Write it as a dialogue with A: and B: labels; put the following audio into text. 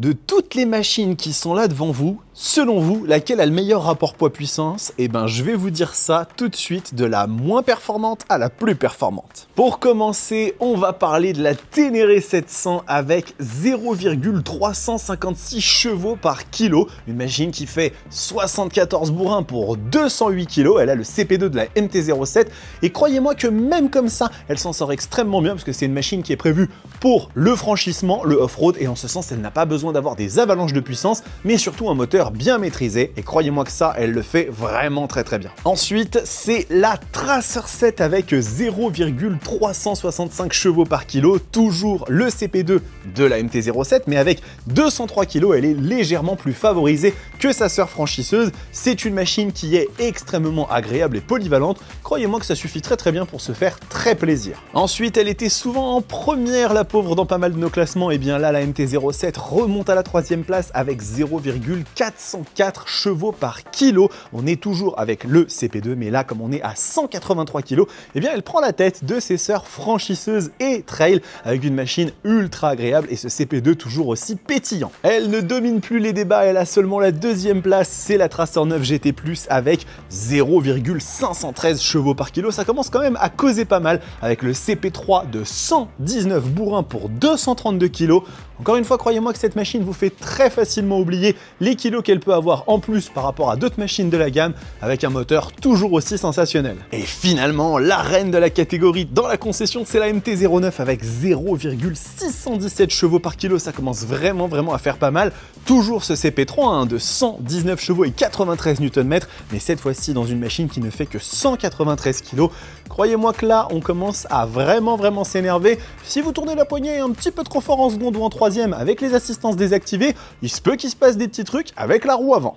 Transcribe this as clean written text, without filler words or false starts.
A: De toutes les machines qui sont là devant vous, selon vous, laquelle a le meilleur rapport poids-puissance? Eh ben, je vais vous dire ça tout de suite, de la moins performante à la plus performante. Pour commencer, on va parler de la Ténéré 700 avec 0,356 chevaux par kilo. Une machine qui fait 74 bourrins pour 208 kg. Elle a le CP2 de la MT-07. Et croyez-moi que même comme ça, elle s'en sort extrêmement bien parce que c'est une machine qui est prévue pour le franchissement, le off-road. Et en ce sens, elle n'a pas besoin d'avoir des avalanches de puissance, mais surtout un moteur bien maîtrisé, et croyez-moi que ça, elle le fait vraiment très bien. Ensuite, c'est la Tracer 7 avec 0,365 chevaux par kilo, toujours le CP2 de la MT-07, mais avec 203 kg, elle est légèrement plus favorisée que sa sœur franchisseuse. C'est une machine qui est extrêmement agréable et polyvalente, croyez-moi que ça suffit très bien pour se faire très plaisir. Ensuite, elle était souvent en première, la pauvre, dans pas mal de nos classements, et bien là, la MT-07 remonte à la 3e place avec 0,404 chevaux par kilo. On est toujours avec le CP2, mais là, comme on est à 183 kg, eh bien, elle prend la tête de ses sœurs franchiseuses et trail avec une machine ultra agréable et ce CP2 toujours aussi pétillant. Elle ne domine plus les débats, elle a seulement la 2e place, c'est la Tracer 9 GT+, avec 0,513 chevaux par kilo. Ça commence quand même à causer pas mal avec le CP3 de 119 bourrins pour 232 kg. Encore une fois, croyez-moi que cette machine vous fait très facilement oublier les kilos qu'elle peut avoir en plus par rapport à d'autres machines de la gamme, avec un moteur toujours aussi sensationnel. Et finalement, la reine de la catégorie dans la concession, c'est la MT-09 avec 0,617 chevaux par kilo. Ça commence vraiment à faire pas mal. Toujours ce CP3 de 119 chevaux et 93 Nm, mais cette fois-ci dans une machine qui ne fait que 193 kg. Croyez-moi que là, on commence à vraiment s'énerver. Si vous tournez la poignée un petit peu trop fort en seconde ou en 3e avec les assistances désactivées, il se peut qu'il se passe des petits trucs avec la roue avant.